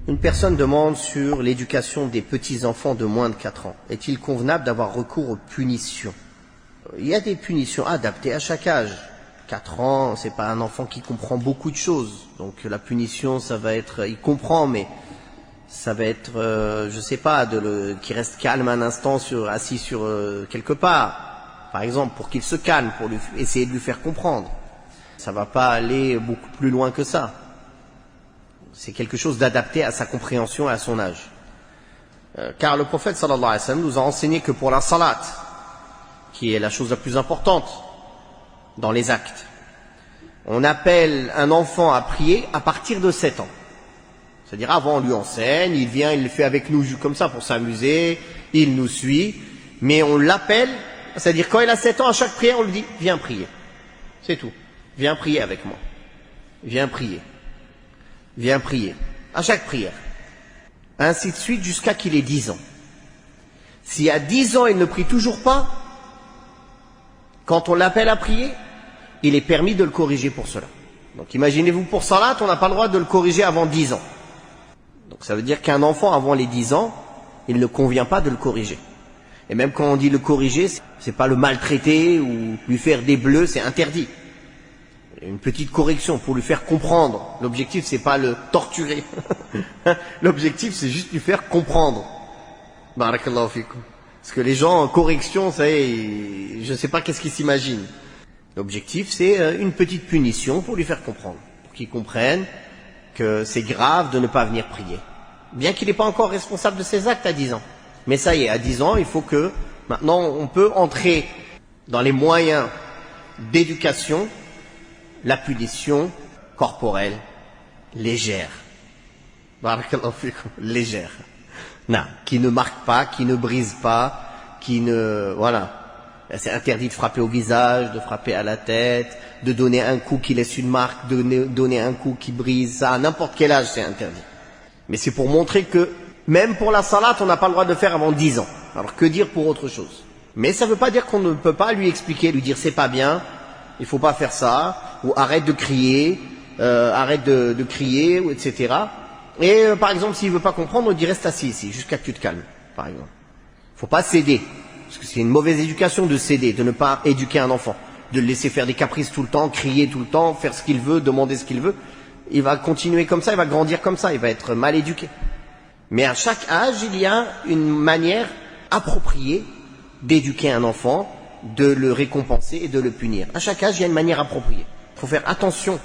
Une personne demande sur l'éducation des petits-enfants de moins de 4 ans. Est-il convenable d'avoir recours aux punitions? Il y a des punitions adaptées à chaque âge. 4 ans, c'est pas un enfant qui comprend beaucoup de choses. Donc la punition, ça va être, il comprend, mais ça va être, je sais pas, qu'il reste calme un instant assis sur quelque part, par exemple, pour qu'il se calme, pour essayer de lui faire comprendre. Ça va pas aller beaucoup plus loin que ça. C'est quelque chose d'adapté à sa compréhension et à son âge. Car le prophète sallallahu alayhi wa sallam nous a enseigné que pour la salat, qui est la chose la plus importante dans les actes, on appelle un enfant à prier à partir de 7 ans. C'est-à-dire avant on lui enseigne, il vient, il le fait avec nous comme ça pour s'amuser, il nous suit, mais on l'appelle, c'est-à-dire quand il a 7 ans, à chaque prière on lui dit « Viens prier ». C'est tout. Viens prier avec moi. Viens prier. Viens prier. À chaque prière. Ainsi de suite jusqu'à qu'il ait 10 ans. Si à 10 ans il ne prie toujours pas, quand on l'appelle à prier, il est permis de le corriger pour cela. Donc imaginez-vous pour salat, on n'a pas le droit de le corriger avant 10 ans. Donc ça veut dire qu'un enfant avant les 10 ans, il ne convient pas de le corriger. Et même quand on dit le corriger, c'est pas le maltraiter ou lui faire des bleus, c'est interdit. Une petite correction pour lui faire comprendre. L'objectif c'est pas le torturer. L'objectif c'est juste lui faire comprendre. Barakallahu fikum. Parce que les gens en correction, ça y est, je sais pas qu'est-ce qu'ils s'imaginent. L'objectif c'est une petite punition pour lui faire comprendre. Pour qu'il comprenne que c'est grave de ne pas venir prier. Bien qu'il n'est pas encore responsable de ses actes à 10 ans. Mais ça y est, à 10 ans, il faut que, maintenant on peut entrer dans les moyens d'éducation, la punition corporelle légère. Barakallahu fikum, légère. Non, qui ne marque pas, qui ne brise pas, qui ne, voilà. C'est interdit de frapper au visage, de frapper à la tête, de donner un coup qui laisse une marque, de donner un coup qui brise, ça, à n'importe quel âge c'est interdit. Mais c'est pour montrer que, même pour la salat, on n'a pas le droit de le faire avant 10 ans. Alors que dire pour autre chose? Mais ça ne veut pas dire qu'on ne peut pas lui expliquer, lui dire c'est pas bien, il faut pas faire ça, ou arrête de crier, ou etc. Et par exemple, s'il veut pas comprendre, on dit reste assis ici, jusqu'à que tu te calmes, par exemple. Faut pas céder, parce que c'est une mauvaise éducation de céder, de ne pas éduquer un enfant, de le laisser faire des caprices tout le temps, crier tout le temps, faire ce qu'il veut, demander ce qu'il veut. Il va continuer comme ça, il va grandir comme ça, il va être mal éduqué. Mais à chaque âge, il y a une manière appropriée d'éduquer un enfant, de le récompenser et de le punir. À chaque âge, il y a une manière appropriée. Il faut faire attention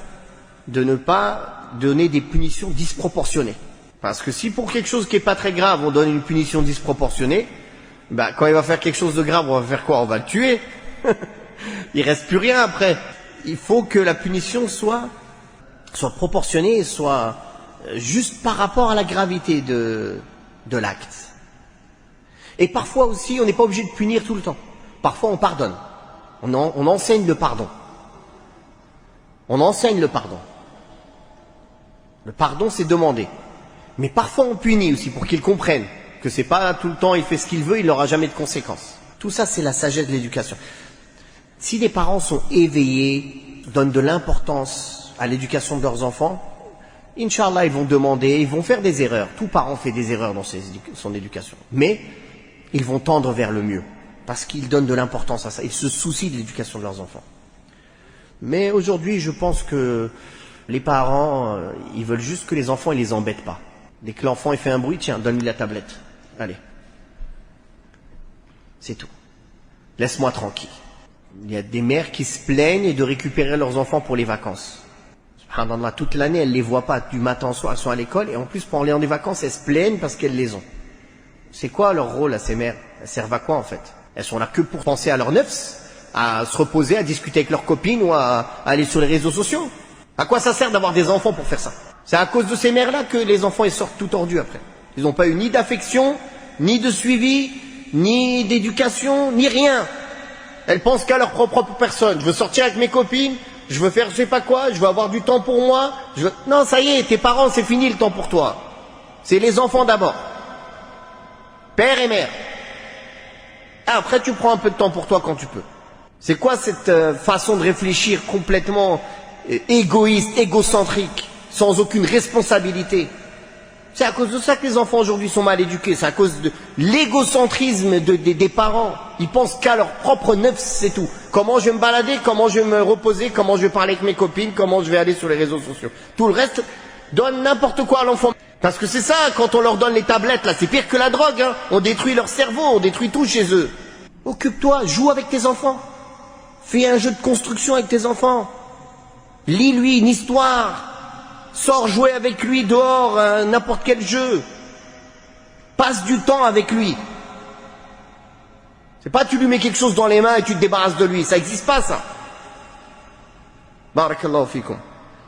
de ne pas donner des punitions disproportionnées. Parce que si pour quelque chose qui n'est pas très grave, on donne une punition disproportionnée, quand il va faire quelque chose de grave, on va faire quoi? On va le tuer. Il reste plus rien après. Il faut que la punition soit proportionnée et soit juste par rapport à la gravité de l'acte. Et parfois aussi, on n'est pas obligé de punir tout le temps. Parfois, on pardonne. On enseigne le pardon. On enseigne le pardon. Le pardon, c'est demandé. Mais parfois, on punit aussi pour qu'ils comprennent que c'est pas tout le temps, il fait ce qu'il veut, il n'aura jamais de conséquences. Tout ça, c'est la sagesse de l'éducation. Si les parents sont éveillés, donnent de l'importance à l'éducation de leurs enfants, Inch'Allah, ils vont demander, ils vont faire des erreurs. Tout parent fait des erreurs dans son éducation. Mais ils vont tendre vers le mieux. Parce qu'ils donnent de l'importance à ça. Ils se soucient de l'éducation de leurs enfants. Mais aujourd'hui, je pense que les parents, ils veulent juste que les enfants, ils les embêtent pas. Dès que l'enfant il fait un bruit, tiens, donne-lui la tablette. Allez. C'est tout. Laisse-moi tranquille. Il y a des mères qui se plaignent de récupérer leurs enfants pour les vacances. Subhanallah, toute l'année, elles ne les voient pas du matin au soir, elles sont à l'école, et en plus, pendant les vacances, elles se plaignent parce qu'elles les ont. C'est quoi leur rôle à ces mères? Elles servent à quoi en fait? Elles sont là que pour penser à leur nefs, à se reposer, à discuter avec leurs copines ou à aller sur les réseaux sociaux. À quoi ça sert d'avoir des enfants pour faire ça? C'est à cause de ces mères-là que les enfants ils sortent tout tordus après. Ils n'ont pas eu ni d'affection, ni de suivi, ni d'éducation, ni rien. Elles pensent qu'à leur propre personne. Je veux sortir avec mes copines, je veux faire je sais pas quoi, je veux avoir du temps pour moi. Non, ça y est, tes parents, c'est fini le temps pour toi. C'est les enfants d'abord. Père et mère. Après, tu prends un peu de temps pour toi quand tu peux. C'est quoi cette façon de réfléchir complètement égoïste, égocentrique, sans aucune responsabilité? C'est à cause de ça que les enfants aujourd'hui sont mal éduqués. C'est à cause de l'égocentrisme des parents. Ils pensent qu'à leur propre neuf, c'est tout. Comment je vais me balader, comment je vais me reposer, comment je vais parler avec mes copines, comment je vais aller sur les réseaux sociaux. Tout le reste, donne n'importe quoi à l'enfant. Parce que c'est ça, quand on leur donne les tablettes, là, c'est pire que la drogue, hein. On détruit leur cerveau, on détruit tout chez eux. Occupe-toi, joue avec tes enfants. Fais un jeu de construction avec tes enfants. Lis-lui une histoire. Sors jouer avec lui dehors, n'importe quel jeu. Passe du temps avec lui. C'est pas tu lui mets quelque chose dans les mains et tu te débarrasses de lui. Ça n'existe pas, ça. Barakallahu fikum.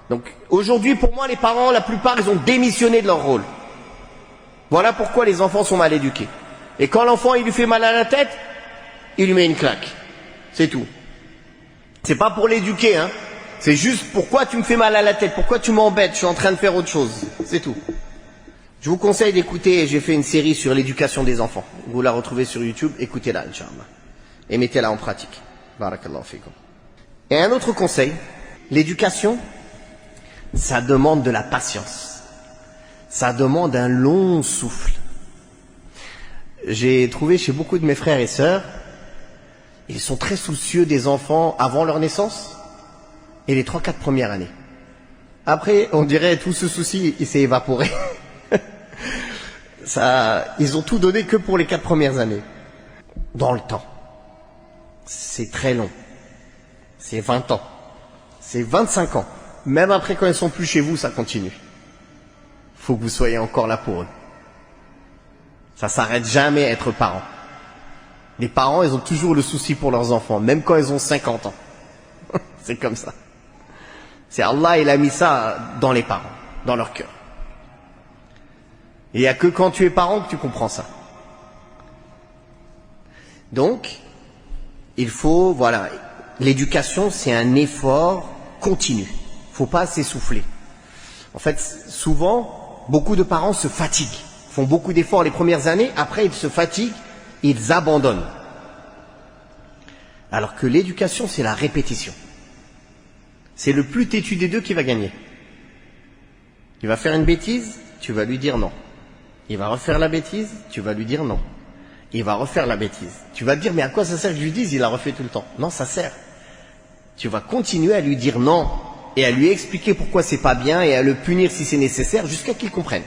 Donc, aujourd'hui, pour moi, les parents, la plupart, ils ont démissionné de leur rôle. Voilà pourquoi les enfants sont mal éduqués. Et quand l'enfant, il lui fait mal à la tête, il lui met une claque. C'est tout. C'est pas pour l'éduquer, hein. C'est juste pourquoi tu me fais mal à la tête, pourquoi tu m'embêtes, je suis en train de faire autre chose. C'est tout. Je vous conseille d'écouter, j'ai fait une série sur l'éducation des enfants. Vous la retrouvez sur YouTube, écoutez-la, Inch'Allah. Et mettez-la en pratique. Barakallahu fikum. Et un autre conseil, l'éducation, ça demande de la patience. Ça demande un long souffle. J'ai trouvé chez beaucoup de mes frères et sœurs, ils sont très soucieux des enfants avant leur naissance et les 3-4 premières années. Après, on dirait tout ce souci, il s'est évaporé. Ils ont tout donné que pour les 4 premières années. Dans le temps. C'est très long. C'est 20 ans. C'est 25 ans. Même après, quand ils sont plus chez vous, ça continue. Faut que vous soyez encore là pour eux. Ça s'arrête jamais à être parent. Les parents, ils ont toujours le souci pour leurs enfants, même quand ils ont 50 ans. C'est comme ça. C'est Allah, il a mis ça dans les parents, dans leur cœur. Il n'y a que quand tu es parent que tu comprends ça. Donc, il faut, voilà, l'éducation, c'est un effort continu. Il ne faut pas s'essouffler. En fait, souvent, beaucoup de parents se fatiguent, font beaucoup d'efforts les premières années, après ils se fatiguent, ils abandonnent. Alors que l'éducation, c'est la répétition. C'est le plus têtu des deux qui va gagner. Il va faire une bêtise, tu vas lui dire non. Il va refaire la bêtise, tu vas lui dire non. Il va refaire la bêtise. Tu vas te dire, mais à quoi ça sert que je lui dise, il a refait tout le temps. Non, ça sert. Tu vas continuer à lui dire non et à lui expliquer pourquoi c'est pas bien et à le punir si c'est nécessaire jusqu'à qu'il comprenne.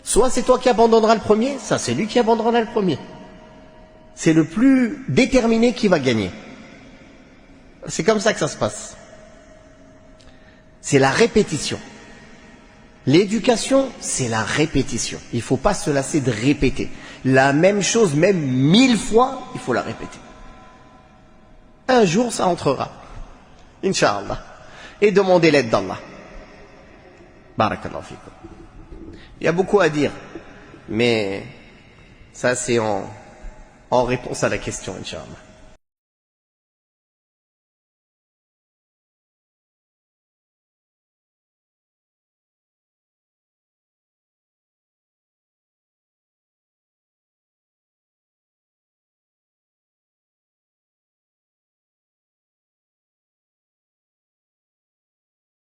Soit c'est toi qui abandonneras le premier, ça c'est lui qui abandonnera le premier. C'est le plus déterminé qui va gagner. C'est comme ça que ça se passe. C'est la répétition. L'éducation, c'est la répétition. Il ne faut pas se lasser de répéter. La même chose, même 1000 fois, il faut la répéter. Un jour, ça entrera. Inch'Allah. Et demandez l'aide d'Allah. Barakallahu fikum. Il y a beaucoup à dire. Mais ça, c'est en réponse à la question, Inch'Allah.